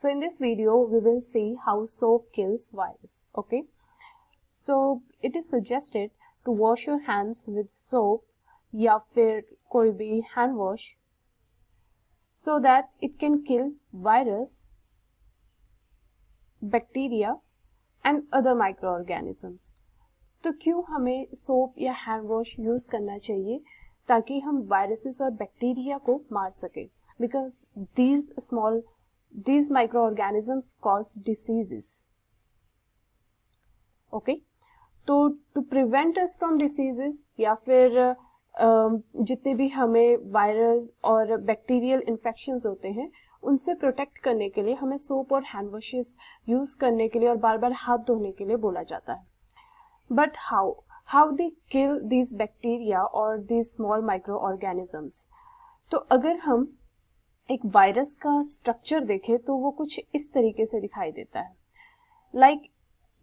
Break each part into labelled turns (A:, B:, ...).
A: So in this video we will see how soap kills virus. Okay, so it is suggested to wash your hands with soap या फिर कोई भी hand wash so that it can kill virus, bacteria and other microorganisms. तो क्यों हमें soap या hand wash use करना चाहिए? ताकि हम वायरसेस और बैक्टीरिया को मार सके, because these microorganisms cause diseases. Okay, तो to prevent us from diseases या फिर जितने भी हमें वायरस और बैक्टीरियल इन्फेक्शंस होते हैं उनसे प्रोटेक्ट करने के लिए हमें सोप और हैंड वॉशेस यूज करने के लिए और बार बार हाथ धोने के लिए बोला जाता है. But how they kill these bacteria और दीज स्मॉल माइक्रो ऑर्गेनिजम्स? तो अगर हम एक वायरस का स्ट्रक्चर देखें तो वो कुछ इस तरीके से दिखाई देता है. लाइक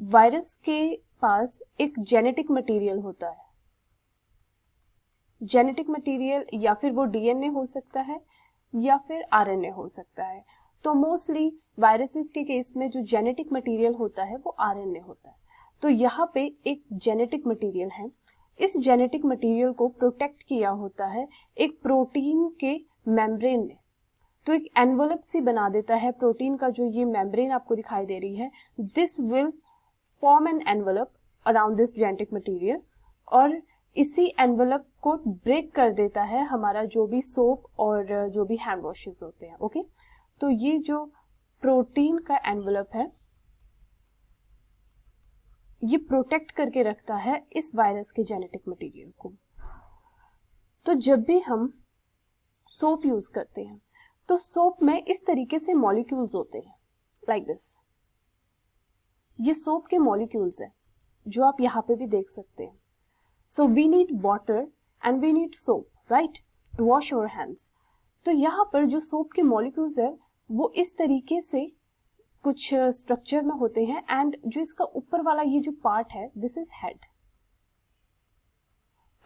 A: वायरस के पास एक जेनेटिक मटेरियल होता है. जेनेटिक मटेरियल या फिर वो डीएनए हो सकता है या फिर आरएनए हो सकता है. तो मोस्टली वायरसेस के केस में जो जेनेटिक मटेरियल होता है वो आरएनए होता है. तो यहाँ पे एक जेनेटिक मटेरियल है. इस जेनेटिक मटेरियल को प्रोटेक्ट किया होता है एक प्रोटीन के मेम्ब्रेन ने. तो एक एनवलप सी बना देता है प्रोटीन का. जो ये मेम्ब्रेन आपको दिखाई दे रही है, this will form an envelope around this genetic material और इसी एनवलप को ब्रेक कर देता है हमारा जो भी सोप और जो भी हैंड वॉशेस होते हैं. ओके, तो ये जो प्रोटीन का एनवलप है ये प्रोटेक्ट करके रखता है इस वायरस के जेनेटिक मटेरियल को. तो जब भी हम सोप यूज करते हैं तो सोप में इस तरीके से मॉलिक्यूल्स होते हैं लाइक दिस. ये सोप के मॉलिक्यूल्स हैं जो आप यहाँ पे भी देख सकते हैं. So we need water and we need soap, right, to wash our hands. तो यहाँ पर जो सोप के मॉलिक्यूल्स है वो इस तरीके से कुछ स्ट्रक्चर में होते हैं. एंड जो इसका ऊपर वाला ये जो पार्ट है दिस इज हेड,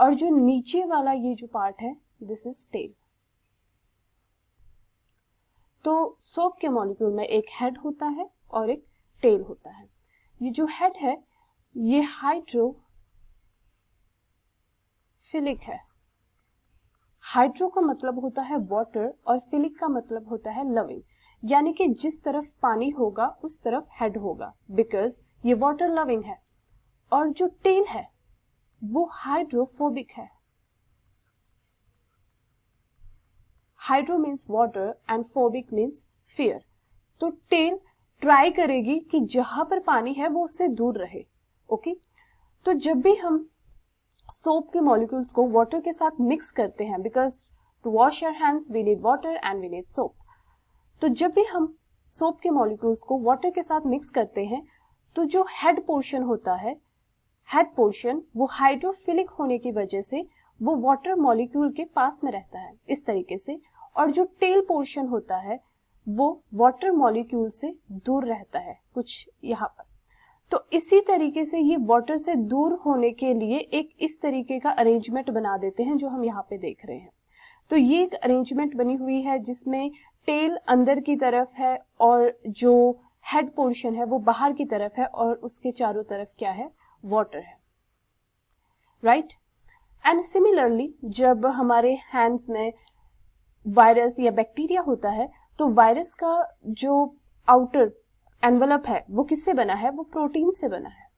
A: और जो नीचे वाला ये जो पार्ट है दिस इज टेल. तो सोप के मॉलिक्यूल में एक हेड होता है और एक टेल होता है. ये जो हेड है ये हाइड्रोफिलिक है. हाइड्रो का मतलब होता है वाटर और फिलिक का मतलब होता है लविंग, यानी कि जिस तरफ पानी होगा उस तरफ हेड होगा, बिकॉज ये वाटर लविंग है. और जो टेल है वो हाइड्रोफोबिक है. Hydro means water and phobic means fear. तो टेल ट्राई करेगी कि जहां पर पानी है वो उससे दूर रहे. ओके, तो जब भी हम सोप के मॉलिक्यूल्स को वाटर के साथ मिक्स करते हैं, because to wash your hands we need water and we need soap. तो जब भी हम सोप के मॉलिक्यूल्स को वाटर के साथ मिक्स करते हैं तो जो हेड पोर्शन होता है, हेड पोर्शन वो हाइड्रोफिलिक होने की वजह से वो वाटर मॉलिक्यूल के पास में रहता है इस तरीके से, और जो टेल पोर्शन होता है वो वाटर मॉलिक्यूल से दूर रहता है कुछ यहाँ पर. तो इसी तरीके से ये वाटर से दूर होने के लिए एक इस तरीके का अरेंजमेंट बना देते हैं जो हम यहाँ पे देख रहे हैं. तो ये एक अरेंजमेंट बनी हुई है जिसमें टेल अंदर की तरफ है और जो हेड पोर्शन है वो बाहर की तरफ है और उसके चारों तरफ क्या है, वाटर है, राइट. एंड सिमिलरली जब हमारे हैंड्स में वायरस या बैक्टीरिया होता है तो वायरस का जो आउटर एनवलप है वो किससे बना है, वो प्रोटीन से बना है.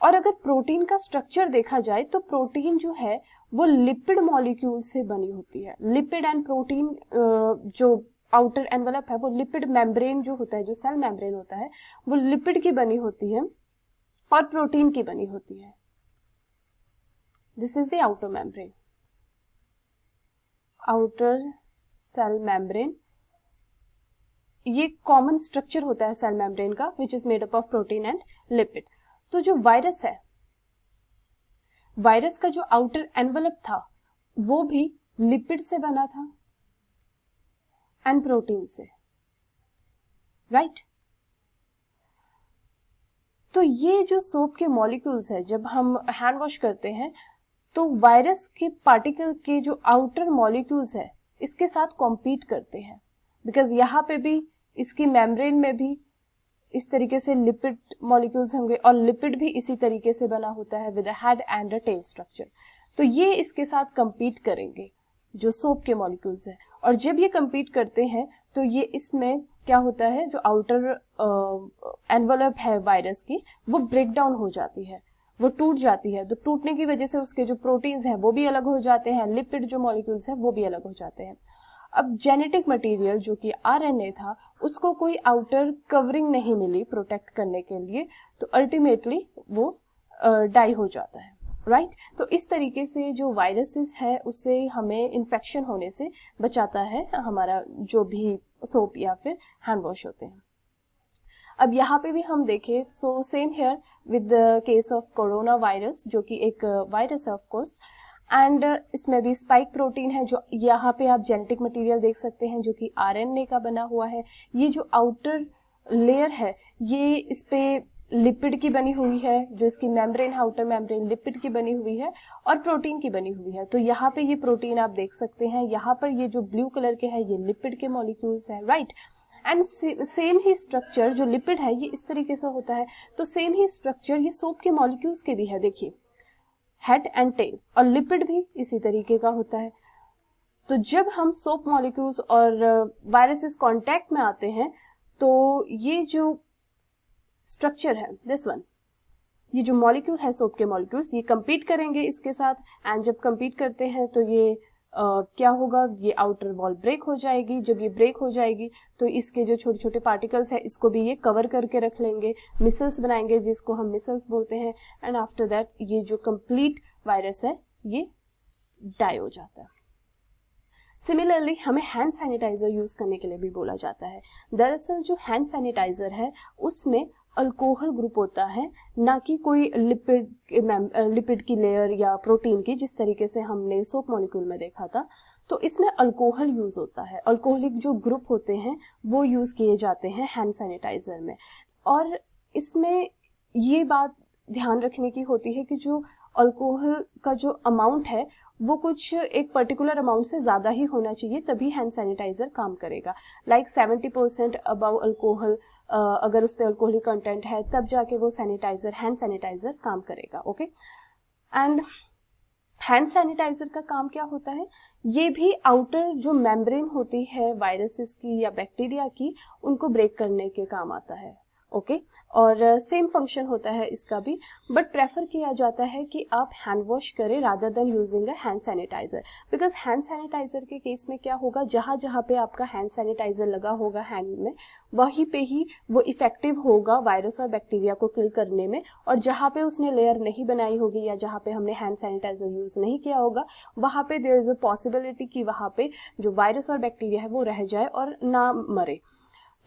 A: और अगर प्रोटीन का स्ट्रक्चर देखा जाए तो प्रोटीन जो है वो लिपिड मॉलिक्यूल से बनी होती है. लिपिड एंड प्रोटीन जो आउटर एनवलप है वो लिपिड मेम्ब्रेन जो होता है, जो सेल मेम्ब्रेन होता है वो लिपिड की बनी होती है और प्रोटीन की बनी होती है. This is the outer membrane, outer cell membrane. ये कॉमन स्ट्रक्चर होता है सेल मेम्ब्रेन का which is made up of protein and lipid. तो जो वायरस है, वायरस का जो आउटर एनवलप था वो भी लिपिड से बना था एंड प्रोटीन से, राइट. तो ये जो सोप के मॉलिक्यूल्स है जब हम हैंड वॉश करते हैं तो वायरस के पार्टिकल के जो आउटर मॉलिक्यूल्स है इसके साथ कॉम्पीट करते हैं, बिकॉज यहाँ पे भी इसकी मेम्ब्रेन में भी इस तरीके से लिपिड मॉलिक्यूल्स होंगे और लिपिड भी इसी तरीके से बना होता है with a head and a tail structure. तो ये इसके साथ कंपीट करेंगे जो सोप के मॉलिक्यूल्स हैं, और जब ये कंपीट करते हैं तो ये इसमें क्या होता है, जो आउटर एनवलप है वायरस की वो ब्रेक डाउन हो जाती है, वो टूट जाती है। तो टूटने की वजह से उसके जो प्रोटीन्स हैं वो भी अलग हो जाते हैं, लिपिड जो मॉलिक्यूल्स हैं वो भी अलग हो जाते हैं। अब जेनेटिक मटेरियल जो कि आरएनए था उसको कोई आउटर कवरिंग नहीं मिली प्रोटेक्ट करने के लिए, तो अल्टीमेटली वो डाई हो जाता है, राइट। तो इस तरीके से जो वायरसेस है उससे हमें इन्फेक्शन होने से बचाता है हमारा जो भी सोप या फिर हैंड वॉश होते हैं। अब यहाँ पे भी हम देखें, so same here with the case of corona virus जो कि एक वायरस है ऑफ कोर्स, एंड इसमें भी स्पाइक प्रोटीन है जो यहाँ पे आप जेनेटिक मटेरियल देख सकते हैं जो कि आरएनए का बना हुआ है। ये जो आउटर लेयर है ये इस पे लिपिड की बनी हुई है, जो इसकी मेम्ब्रेन है आउटर मेम्ब्रेन लिपिड की बनी हुई है और प्रोटीन की बनी हुई है। तो यहाँ पे ये प्रोटीन आप देख सकते हैं, यहाँ पर ये जो ब्लू कलर के है ये लिपिड के मॉलिक्यूल्स है, right. And same he structure जो लिपिड है ये इस तरीके से होता है, तो सेम ही स्ट्रक्चर ये सोप के मॉलिक्यूल्स के भी है, देखिए हेड एंड टेल, और लिपिड भी इसी तरीके का होता है। तो जब हम सोप मॉलिक्यूल्स और वायरसेस कांटेक्ट में आते हैं तो ये जो स्ट्रक्चर है दिस वन, ये जो मॉलिक्यूल है सोप के मॉलिक्यूल्स ये कंपीट करेंगे इसके साथ, एंड जब कंपीट करते हैं तो ये क्या होगा, ये आउटर वॉल ब्रेक हो जाएगी। जब ये ब्रेक हो जाएगी तो इसके जो छोटे छोटे पार्टिकल्स हैं इसको भी ये कवर करके रख लेंगे, मिसल्स बनाएंगे जिसको हम मिसल्स बोलते हैं, एंड आफ्टर दैट ये जो कंप्लीट वायरस है ये डाई हो जाता है। सिमिलरली हमें हैंड सैनिटाइजर यूज करने के लिए भी बोला जाता है। दरअसल जो हैंड सैनिटाइजर है उसमें अल्कोहल ग्रुप होता है, ना कि कोई लिपिड की लेयर या प्रोटीन की, जिस तरीके से हमने सोप मॉलिक्यूल में देखा था। तो इसमें अल्कोहल यूज होता है, अल्कोहलिक जो ग्रुप होते हैं वो यूज किए जाते हैं हैंड सैनिटाइजर में। और इसमें ये बात ध्यान रखने की होती है कि जो अल्कोहल का जो अमाउंट है वो कुछ एक पर्टिकुलर अमाउंट से ज़्यादा ही होना चाहिए, तभी हैंड सैनिटाइजर काम करेगा। लाइक 70% अबव अल्कोहल, अगर उस पर अल्कोहलिक कंटेंट है तब जाके वो सैनिटाइजर हैंड सैनिटाइजर काम करेगा, ओके। एंड हैंड सैनिटाइजर का काम क्या होता है, ये भी आउटर जो मेम्ब्रेन होती है वायरसेस की या बैक्टीरिया की उनको ब्रेक करने के काम आता है, ओके। और सेम फंक्शन होता है इसका भी, बट प्रेफर किया जाता है कि आप हैंड वॉश करें rather than using a hand sanitiser, because hand sanitiser के केस में क्या होगा, जहाँ जहाँ पे आपका हैंड सैनिटाइजर लगा होगा हैंड में वहीं पे ही वो इफेक्टिव होगा वायरस और बैक्टीरिया को किल करने में, और जहाँ पे उसने लेयर नहीं बनाई होगी या जहाँ पे हमने हैंड सैनिटाइजर यूज नहीं किया होगा वहाँ पे देयर इज अ पॉसिबिलिटी कि वहाँ पे जो वायरस और बैक्टीरिया है वो रह जाए और ना मरे।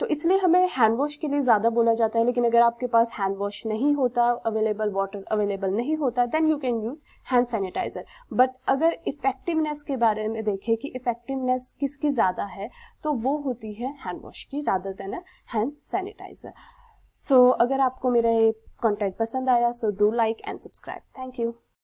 A: तो इसलिए हमें हैंड वॉश के लिए ज़्यादा बोला जाता है। लेकिन अगर आपके पास हैंड वॉश नहीं होता अवेलेबल, वाटर अवेलेबल नहीं होता, then you can use hand sanitiser. But अगर इफेक्टिवनेस के बारे में देखें कि इफेक्टिवनेस किसकी ज़्यादा है, तो वो होती है हैंड वॉश की rather than a hand sanitizer. So अगर आपको मेरा ये कंटेंट पसंद आया so do like and subscribe. Thank you.